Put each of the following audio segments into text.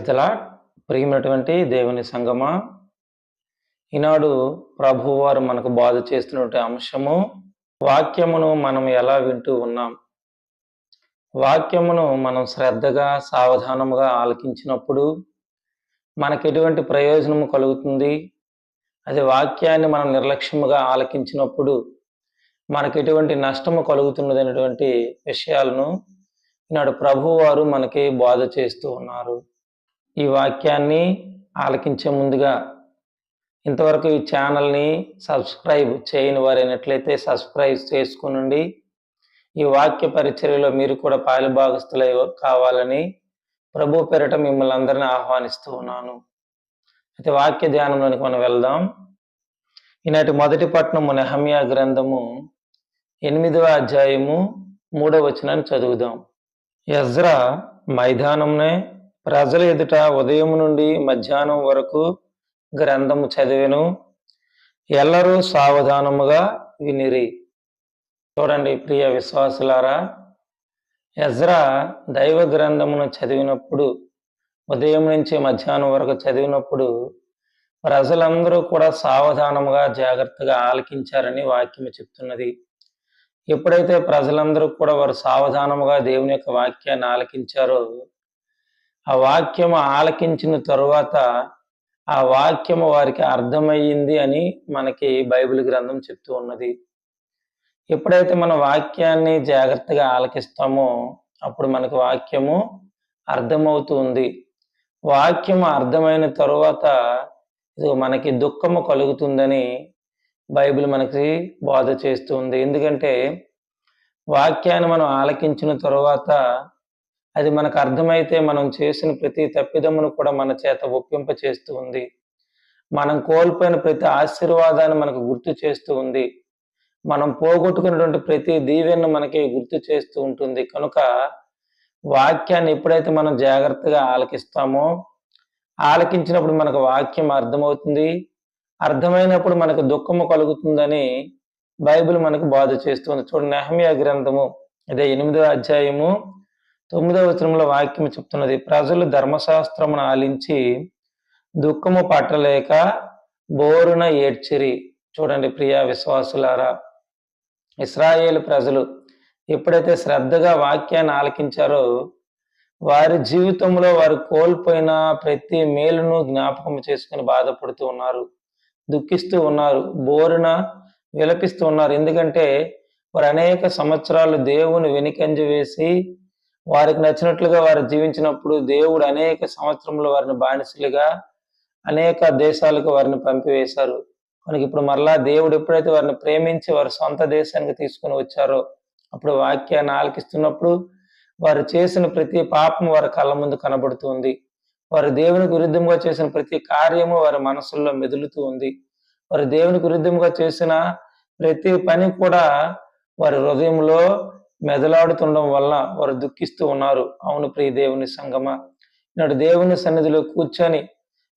Praise the lord. ప్రియమైనటువంటి దేవుని సంగమా, ఈనాడు ప్రభువారు మనకు బోధ చేస్తున్నటువంటి అంశము వాక్యమును మనం ఎలా వింటూ ఉన్నాం. వాక్యమును మనం శ్రద్ధగా సావధానముగా ఆలకించినప్పుడు మనకు ఎటువంటి ప్రయోజనము కలుగుతుంది. అదే వాక్యాన్ని మనం నిర్లక్ష్యముగా ఆలకించినప్పుడు మనకు ఎటువంటి నష్టము కలుగుతున్నది అనేటువంటి విషయాలను ఈనాడు ప్రభువారు మనకి బోధ చేస్తూ ఉన్నారు. ఈ వాక్యాన్ని ఆలకించే ముందుగా ఇంతవరకు ఈ ఛానల్ని సబ్స్క్రైబ్ చేయని వారైనట్లయితే సబ్స్క్రైబ్ చేసుకునండి. ఈ వాక్య పరిచర్యలో మీరు కూడా పాలుభాగస్తులై కావాలని ప్రభు పేరిట మిమ్మల్ని అందరినీ ఆహ్వానిస్తూ ఉన్నాను. అయితే వాక్య ధ్యానంలోనికి మనం వెళ్దాం. ఈనాటి మొదటి పట్టణము నెహమ్యా గ్రంథము 8వ అధ్యాయము 3వ వచనాన్ని చదువుదాం. ఎజ్రా మైదానంనే ప్రజల ఎదుట ఉదయం నుండి మధ్యాహ్నం వరకు గ్రంథము చదివెను, ఎల్లరూ సావధానముగా వినిరి. చూడండి ప్రియ విశ్వాసులారా, ఎజ్రా దైవ గ్రంథమును చదివినప్పుడు, ఉదయం నుంచి మధ్యాహ్నం వరకు చదివినప్పుడు ప్రజలందరూ కూడా సావధానముగా జాగ్రత్తగా ఆలకించారని వాక్యము చెప్తున్నది. ఎప్పుడైతే ప్రజలందరూ కూడా వారు సావధానముగా దేవుని యొక్క వాక్యాన్ని ఆలకించారో, ఆ వాక్యము ఆలకించిన తరువాత ఆ వాక్యము వారికి అర్థమయ్యింది అని మనకి బైబిల్ గ్రంథం చెప్తూ ఉన్నది. ఎప్పుడైతే మన వాక్యాన్ని జాగ్రత్తగా ఆలకిస్తామో అప్పుడు మనకు వాక్యము అర్థమవుతుంది. వాక్యము అర్థమైన తరువాత ఇది మనకి దుఃఖము కలుగుతుందని బైబిల్ మనకి బోధ చేస్తుంది. ఎందుకంటే వాక్యాన్ని మనం ఆలకించిన తరువాత అది మనకు అర్థమైతే మనం చేసిన ప్రతి తప్పిదమును కూడా మన చేత ఒప్పింప చేస్తూ ఉంది. మనం కోల్పోయిన ప్రతి ఆశీర్వాదాన్ని మనకు గుర్తు చేస్తూ ఉంది. మనం పోగొట్టుకున్నటువంటి ప్రతి దీవెనను మనకి గుర్తు చేస్తూ ఉంటుంది. కనుక వాక్యాన్ని ఎప్పుడైతే మనం జాగ్రత్తగా ఆలకిస్తామో, ఆలకించినప్పుడు మనకు వాక్యం అర్థమవుతుంది. అర్థమైనప్పుడు మనకు దుఃఖము కలుగుతుందని బైబిల్ మనకు బోధ చేస్తుంది. చూడండి, నెహమ్యా గ్రంథము అదే 8వ అధ్యాయము 9వ వచనంలో వాక్యం చెప్తున్నది, ప్రజలు ధర్మశాస్త్రమును ఆలించి దుఃఖము పట్టలేక బోరున ఏడ్చిరి. చూడండి ప్రియా విశ్వాసులారా, ఇశ్రాయేలు ప్రజలు ఎప్పుడైతే శ్రద్ధగా వాక్యాన్ని ఆలకించారో వారి జీవితంలో వారు కోల్పోయిన ప్రతి మేలును జ్ఞాపకం చేసుకుని బాధపడుతూ ఉన్నారు, దుఃఖిస్తూ ఉన్నారు, బోరున విలపిస్తూ ఉన్నారు. ఎందుకంటే వారు అనేక సంవత్సరాలు దేవుని వెనుకంజ వేసి వారికి నచ్చినట్లుగా వారు జీవించినప్పుడు దేవుడు అనేక సంవత్సరంలో వారిని బానిసలుగా అనేక దేశాలకు వారిని పంపివేశారు. కనుక ఇప్పుడు మరలా దేవుడు ఎప్పుడైతే వారిని ప్రేమించి వారి సొంత దేశానికి తీసుకుని వచ్చారో అప్పుడు వాక్యాన్ని ఆలకిస్తున్నప్పుడు వారు చేసిన ప్రతి పాపం వారి కళ్ళ ముందు కనబడుతుంది. వారు దేవునికి విరుద్ధంగా చేసిన ప్రతి కార్యము వారి మనసుల్లో మెదులుతూ ఉంది. వారు దేవునికి విరుద్ధంగా చేసిన ప్రతి పని కూడా వారి హృదయంలో మెదలాడుతుండడం వల్ల వారు దుఃఖిస్తూ ఉన్నారు. అవును ప్రియ దేవుని సంగమా, నాడు దేవుని సన్నిధిలో కూర్చొని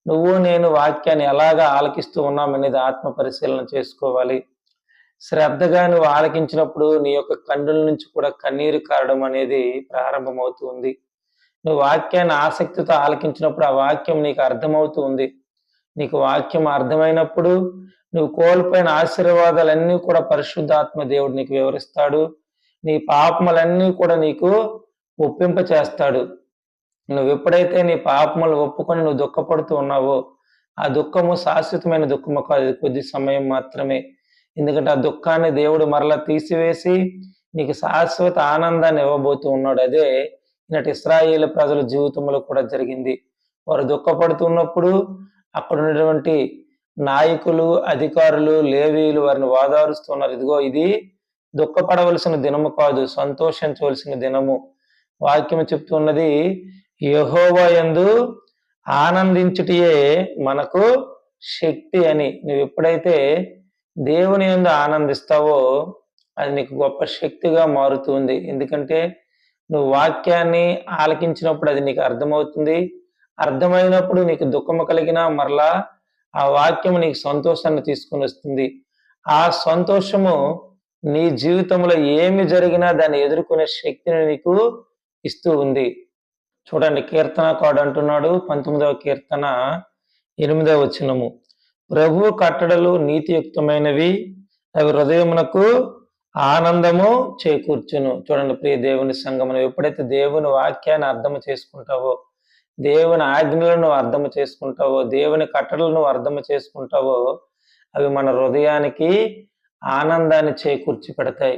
నువ్వు నేను వాక్యాన్ని ఎలాగా ఆలకిస్తూ ఉన్నామనేది ఆత్మ పరిశీలన చేసుకోవాలి. శ్రద్ధగా నువ్వు ఆలకించినప్పుడు నీ యొక్క కన్నుల నుంచి కూడా కన్నీరు కారడం అనేది ప్రారంభమవుతుంది. నువ్వు వాక్యాన్ని ఆసక్తితో ఆలకించినప్పుడు ఆ వాక్యం నీకు అర్థమవుతూ ఉంది. నీకు వాక్యం అర్థమైనప్పుడు నువ్వు కోల్పోయిన ఆశీర్వాదాలన్నీ కూడా పరిశుద్ధాత్మ దేవుడు నీకు వివరిస్తాడు. నీ పాపములన్నీ కూడా నీకు ఒప్పింప చేస్తాడు. నువ్వు ఎప్పుడైతే నీ పాపములు ఒప్పుకొని నువ్వు దుఃఖపడుతూ ఉన్నావో ఆ దుఃఖము శాశ్వతమైన దుఃఖము కాదు, కొద్ది సమయం మాత్రమే. ఎందుకంటే ఆ దుఃఖాన్ని దేవుడు మరలా తీసివేసి నీకు శాశ్వత ఆనందాన్ని ఇవ్వబోతూ ఉన్నాడు. అదే ఈనాటి ఇశ్రాయేలు ప్రజల జీవితంలో కూడా జరిగింది. వారు దుఃఖపడుతున్నప్పుడు అక్కడ ఉన్నటువంటి నాయకులు, అధికారులు, లేవీయులు వారిని ఓదారుస్తున్నారు. ఇదిగో ఇది దుఃఖపడవలసిన దినము కాదు, సంతోషించవలసిన దినము. వాక్యం చెప్తున్నది, యెహోవా యందు ఆనందించుటయే మనకు శక్తి అని. నువ్వు ఎప్పుడైతే దేవుని యందు ఆనందిస్తావో అది నీకు గొప్ప శక్తిగా మారుతుంది. ఎందుకంటే నువ్వు వాక్యాన్ని ఆలకించినప్పుడు అది నీకు అర్థమవుతుంది. అర్థమైనప్పుడు నీకు దుఃఖము కలిగినా మరలా ఆ వాక్యము నీకు సంతోషాన్ని తీసుకుని వస్తుంది. ఆ సంతోషము నీ జీవితంలో ఏమి జరిగినా దాన్ని ఎదుర్కొనే శక్తిని నీకు ఇస్తూ ఉంది. చూడండి, కీర్తనకారుడు అంటున్నాడు 19వ కీర్తన 8వ వచనము, ప్రభు కట్టడలు నీతియుక్తమైనవి, అవి హృదయమునకు ఆనందము చేకూర్చును. చూడండి ప్రియ దేవుని సంగమను, ఎప్పుడైతే దేవుని వాక్యాన్ని అర్థం చేసుకుంటావో, దేవుని ఆజ్ఞలను అర్థం చేసుకుంటావో, దేవుని కట్టడలను అర్థం చేసుకుంటావో, అవి మన హృదయానికి ఆనందాన్ని చేకూర్చి పెడతాయి.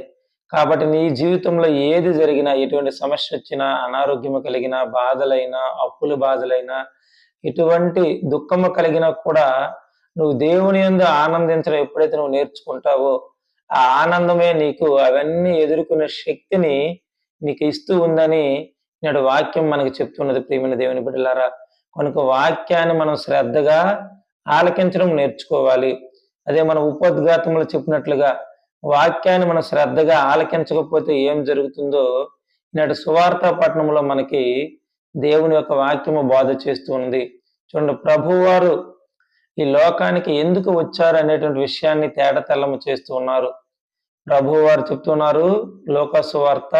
కాబట్టి నీ జీవితంలో ఏది జరిగినా, ఎటువంటి సమస్య వచ్చినా, అనారోగ్యము కలిగినా, బాధలైనా, అప్పుల బాధలైనా, ఎటువంటి దుఃఖము కలిగినా కూడా నువ్వు దేవుని యందు ఆనందించడం ఎప్పుడైతే నువ్వు నేర్చుకుంటావో, ఆ ఆనందమే నీకు అవన్నీ ఎదుర్కొనే శక్తిని నీకు ఇస్తూ ఉందని నేడు వాక్యం మనకు చెప్తున్నది. ప్రియమైన దేవుని బిడ్డలారా, కనుక వాక్యాన్ని మనం శ్రద్ధగా ఆలకించడం నేర్చుకోవాలి. అదే మన ఉపోద్ఘాతములు చెప్పినట్లుగా వాక్యాన్ని మనం శ్రద్ధగా ఆలకించకపోతే ఏం జరుగుతుందో నేడు సువార్త పట్టణంలో మనకి దేవుని యొక్క వాక్యము బోధ చేస్తూ ఉంది. చూడండి, ప్రభువారు ఈ లోకానికి ఎందుకు వచ్చారు అనేటువంటి విషయాన్ని తేటతెల్లము చేస్తూ ఉన్నారు. ప్రభువారు చెప్తున్నారు, లోకా సువార్త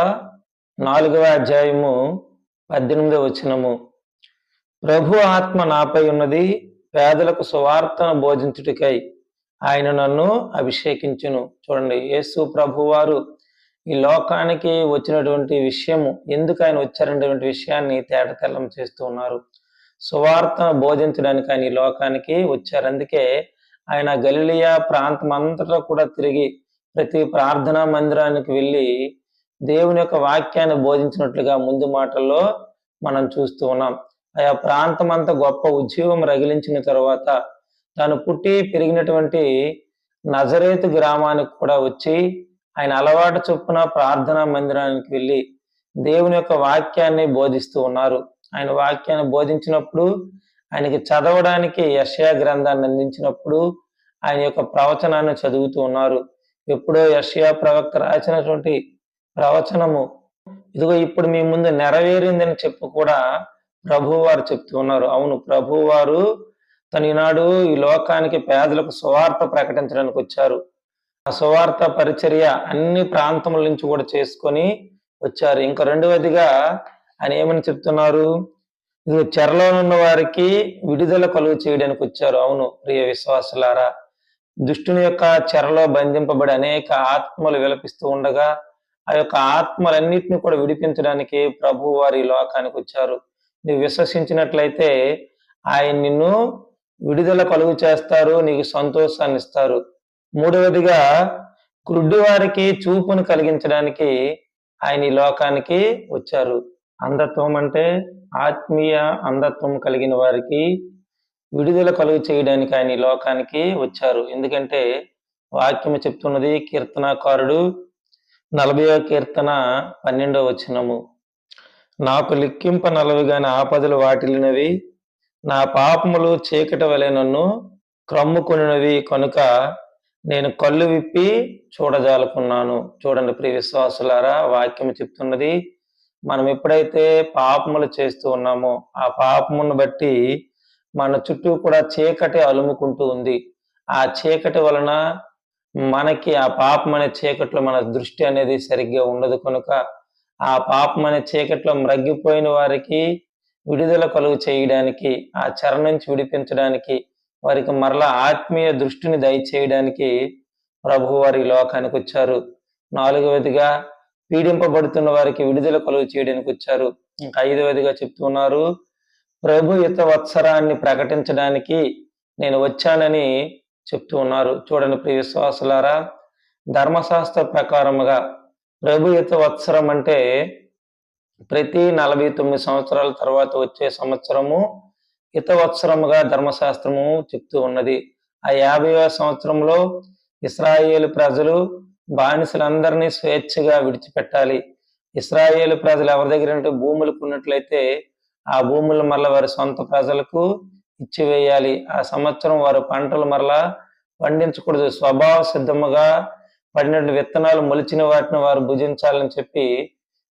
4వ అధ్యాయము 18వ వచనము, ప్రభు ఆత్మ నాపై ఉన్నది, పేదలకు సువార్తను బోధించుటకై ఆయన నన్ను అభిషేకించును. చూడండి, యేసు ప్రభువారు ఈ లోకానికి వచ్చినటువంటి విషయము, ఎందుకు ఆయన వచ్చారనేటువంటి విషయాన్ని తేటతెల్లం చేస్తూ ఉన్నారు. సువార్తను బోధించడానికి ఆయన ఈ లోకానికి వచ్చారు. అందుకే ఆయన గలిలియా ప్రాంతం అంతటా కూడా తిరిగి ప్రతి ప్రార్థనా మందిరానికి వెళ్ళి దేవుని యొక్క వాక్యాన్ని బోధించినట్లుగా ముందు మాటల్లో మనం చూస్తూ ఉన్నాం. ఆయా ప్రాంతం అంతా గొప్ప ఉద్యోగం రగిలించిన తర్వాత తాను పుట్టి పెరిగినటువంటి నజరేతు గ్రామానికి కూడా వచ్చి ఆయన అలవాటు చొప్పున ప్రార్థనా మందిరానికి వెళ్ళి దేవుని యొక్క వాక్యాన్ని బోధిస్తూ ఉన్నారు. ఆయన వాక్యాన్ని బోధించినప్పుడు, ఆయనకి చదవడానికి యెషయా గ్రంథాన్ని అందించినప్పుడు ఆయన యొక్క ప్రవచనాన్ని చదువుతూ ఉన్నారు. ఎప్పుడో యెషయా ప్రవక్త రాసినటువంటి ప్రవచనము ఇదిగో ఇప్పుడు మీ ముందు నెరవేరిందని చెప్పు కూడా ప్రభువారు చెప్తూ ఉన్నారు. అవును, ప్రభువారు తను ఈనాడు ఈ లోకానికి పేదలకు సువార్త ప్రకటించడానికి వచ్చారు. ఆ సువార్త పరిచర్య అన్ని ప్రాంతముల నుంచి కూడా చేసుకొని వచ్చారు. ఇంకా రెండవదిగా ఆయన ఏమని చెప్తున్నారు, ఇది చెరలో ఉన్న వారికి విడుదల కలుగు చేయడానికి వచ్చారు. అవును ప్రియ విశ్వాసులారా, దుష్టుని యొక్క చెరలో బంధింపబడి అనేక ఆత్మలు విలపిస్తూ ఉండగా ఆ యొక్క ఆత్మలన్నిటిని కూడా విడిపించడానికి ప్రభు వారి లోకానికి వచ్చారు. నువ్వు విశ్వసించినట్లయితే ఆయన నిన్ను విడుదల కలుగు చేస్తారు, నీకు సంతోషాన్ని ఇస్తారు. మూడవదిగా గుడ్డి వారికి చూపును కలిగించడానికి ఆయన ఈ లోకానికి వచ్చారు. అంధత్వం అంటే ఆత్మీయ అంధత్వం కలిగిన వారికి విడుదల కలుగు చేయడానికి ఆయన ఈ లోకానికి వచ్చారు. ఎందుకంటే వాక్యము చెప్తున్నది, కీర్తనాకారుడు 40వ కీర్తన 12వ వచనము, నాకు లిక్కింప నలవిగాని ఆపదలు వాటిల్లినవి, నా పాపములు చీకటి వలె నన్ను క్రమ్ముకొనినవి కనుక నేను కళ్ళు విప్పి చూడజాలకున్నాను. చూడండి ప్రియ విశ్వాసులారా, వాక్యం చెప్తున్నది, మనం ఎప్పుడైతే పాపములు చేస్తూ ఉన్నామో ఆ పాపమును బట్టి మన చుట్టూ కూడా చీకటి అలుముకుంటూ ఉంది. ఆ చీకటి వలన మనకి ఆ పాపం అనే చీకట్లో మన దృష్టి అనేది సరిగ్గా ఉండదు. కనుక ఆ పాపం అనే చీకట్లో మ్రగ్గిపోయిన వారికి విడుదల కలుగు చేయడానికి, ఆ చెర నుంచి విడిపించడానికి, వారికి మరలా ఆత్మీయ దృష్టిని దయచేయడానికి ప్రభు వారి లోకానికి వచ్చారు. 4వదిగా పీడింపబడుతున్న వారికి విడుదల కలుగు చేయడానికి వచ్చారు. ఇంకా 5వదిగా చెప్తున్నారు, ప్రభు హితవత్సరాన్ని ప్రకటించడానికి నేను వచ్చానని చెప్తూ ఉన్నారు. చూడండి ప్రియ విశ్వాసులారా, ధర్మశాస్త్ర ప్రకారముగా ప్రభు హితవత్సరం అంటే ప్రతి 49 సంవత్సరాల తర్వాత వచ్చే సంవత్సరము హితవత్సరముగా ధర్మశాస్త్రము చెప్తూ ఉన్నది. ఆ 50వ సంవత్సరంలో ఇశ్రాయేలు ప్రజలు బానిసలందరినీ స్వేచ్ఛగా విడిచిపెట్టాలి. ఇశ్రాయేలు ప్రజలు ఎవరి దగ్గర భూములు కొన్నట్లయితే ఆ భూములు మరలా వారి సొంత ప్రజలకు ఇచ్చివేయాలి. ఆ సంవత్సరం వారు పంటలు మరలా పండించకూడదు. స్వభావ సిద్ధముగా పడినటువంటి విత్తనాలు మొలిచిన వాటిని వారు భుజించాలని చెప్పి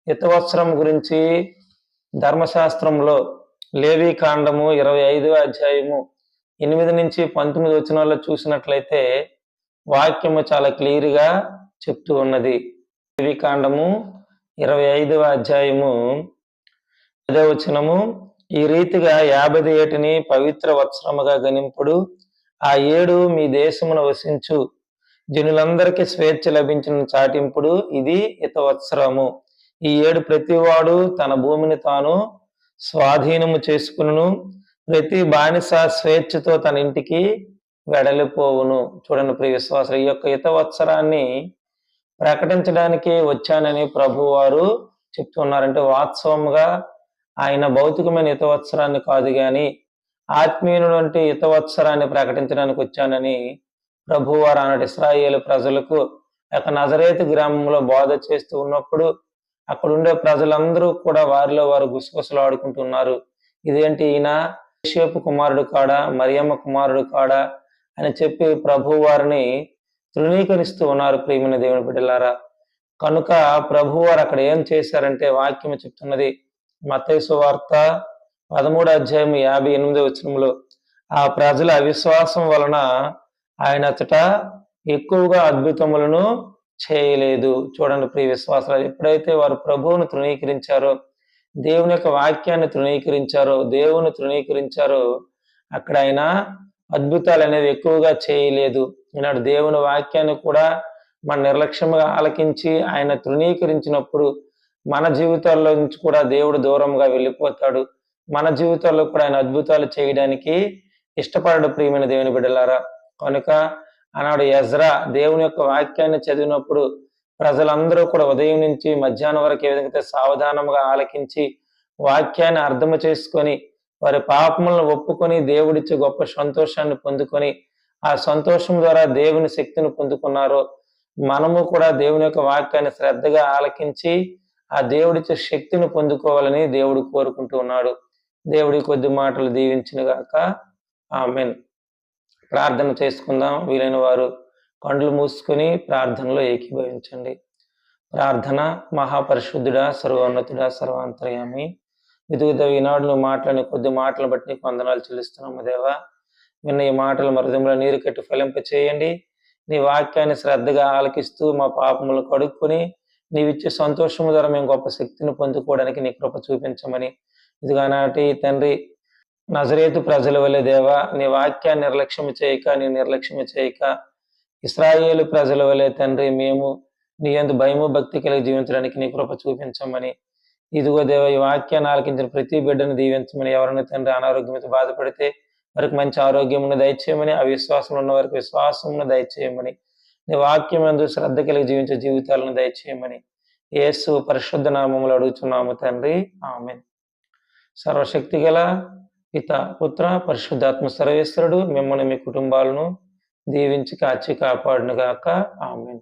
హితవత్సరం గురించి ధర్మశాస్త్రంలో లేవి కాండము 25వ అధ్యాయము 8 నుంచి 19 వచనాల్లో చూసినట్లయితే వాక్యము చాలా క్లియర్గా చెప్తూ ఉన్నది. లేవి కాండము 25వ అధ్యాయము 5వ వచనము, ఈ రీతిగా 50 ఏటిని పవిత్ర వత్సరముగా గణింపుడు. ఆ ఏడు మీ దేశమున వసించు జనులందరికీ స్వేచ్ఛ లభించిన చాటింపుడు. ఇది హితవత్సరము. ఈ ఏడు ప్రతివాడు తన భూమిని తాను స్వాధీనము చేసుకును, ప్రతి బానిస స్వేచ్ఛతో తన ఇంటికి వెడలిపోవును. చూడండి ప్రియ విశ్వాసులు, ఈ యొక్క హితవత్సరాన్ని ప్రకటించడానికి వచ్చానని ప్రభువారు చెప్తున్నారంటే, వాస్తవంగా ఆయన భౌతికమైన హితవత్సరాన్ని కాదు గాని ఆత్మీయునటువంటి హితవత్సరాన్ని ప్రకటించడానికి వచ్చానని ప్రభువారు ఆనాటి ఇశ్రాయేలు ప్రజలకు నజరేతు గ్రామంలో బోధ చేస్తూ ఉన్నప్పుడు అక్కడ ఉండే ప్రజలందరూ కూడా వారిలో వారు గుసగుసలు ఆడుకుంటున్నారు. ఇదేంటి, ఈయన యోసేపు కుమారుడు కాడా, మరియమ్మ కుమారుడు కాడా అని చెప్పి ప్రభువారిని తృణీకరిస్తూ ఉన్నారు. ప్రియమైన దేవుని బిడ్డలారా, కనుక ప్రభువారు అక్కడ ఏం చేశారంటే, వాక్యం చెప్తున్నది మత్తయి సువార్త 13వ అధ్యాయం 58వ వచనంలో, ఆ ప్రజల అవిశ్వాసం వలన ఆయన అచ్చట ఎక్కువగా అద్భుతములను చేయలేదు. చూడండి ప్రియ విశ్వాసాలు, ఎప్పుడైతే వారు ప్రభువును తృణీకరించారో, దేవుని యొక్క వాక్యాన్ని తృణీకరించారో, దేవుని తృణీకరించారో, అక్కడ ఆయన అద్భుతాలు అనేవి ఎక్కువగా చేయలేదు. ఈనాడు దేవుని వాక్యాన్ని కూడా మన నిర్లక్ష్యంగా ఆలకించి ఆయన తృణీకరించినప్పుడు మన జీవితాల్లో నుంచి కూడా దేవుడు దూరంగా వెళ్ళిపోతాడు. మన జీవితాల్లో కూడా ఆయన అద్భుతాలు చేయడానికి ఇష్టపడడు. ప్రియమైన దేవుని బిడ్డలారా, కనుక ఆనాడు ఎజ్రా దేవుని యొక్క వాక్యాన్ని చదివినప్పుడు ప్రజలందరూ కూడా ఉదయం నుంచి మధ్యాహ్నం వరకు ఏ విధంగా సావధానంగా ఆలకించి వాక్యాన్ని అర్థము చేసుకొని వారి పాపములను ఒప్పుకొని దేవుడిచ్చే గొప్ప సంతోషాన్ని పొందుకొని ఆ సంతోషం ద్వారా దేవుని శక్తిని పొందుకున్నారో, మనము కూడా దేవుని యొక్క వాక్యాన్ని శ్రద్ధగా ఆలకించి ఆ దేవుడిచ్చే శక్తిని పొందుకోవాలని దేవుడు కోరుకుంటూ ఉన్నాడు. దేవుడి కొద్ది మాటలు దీవించిన గాక. ఆమేన్. ప్రార్థన చేసుకుందాం. వీలైన వారు కళ్ళు మూసుకొని ప్రార్థనలో ఏకీభవించండి. ప్రార్థన. మహాపరిశుద్ధుడా, సర్వోన్నతుడా, సర్వాంతర్యామి, వివిధ ఈనాడు నువ్వు మాట్లాడిన కొద్ది మాటలు బట్టి నీకు వందనాలు చెల్లిస్తున్నాము దేవా. విన్న ఈ మాటలు మా హృదయంలో నీరు కట్టి ఫలింప చేయండి. నీ వాక్యాన్ని శ్రద్ధగా ఆలకిస్తూ మా పాపములు కడుక్కొని నీవిచ్చే సంతోషము ద్వారా మేము గొప్ప శక్తిని పొందుకోవడానికి నీ కృప చూపించమని, ఇదిగా నాటి తండ్రి నజరేతు ప్రజల వలె దేవా, నీ వాక్యాన్ని నిర్లక్ష్యం చేయక ఇశ్రాయేలు ప్రజల వలె తండ్రి మేము నీ యందు భయము భక్తి కలిగి జీవించడానికి నీ కృప చూపించమని, ఇదిగో దేవ ఈ వాక్యాన్ని ఆలకించిన ప్రతి బిడ్డను దీవించమని, ఎవరైనా తండ్రి అనారోగ్యంతో బాధపడితే వారికి మంచి ఆరోగ్యమును దయచేయమని, అవిశ్వాసం ఉన్న వారికి విశ్వాసమును దయచేయమని, నీ వాక్యం యందు శ్రద్ధ కలిగి జీవించే జీవితాలను దయచేయమని యేసు పరిశుద్ధ నామములో అడుగుతున్నాము తండ్రి. ఆమేన్. సర్వశక్తి గల పిత, పుత్ర, పరిశుద్ధాత్మ సర్వేశ్వరుడు మిమ్మల్ని మీ కుటుంబాలను దీవించి కాచి కాపాడును గాక. ఆమేన్.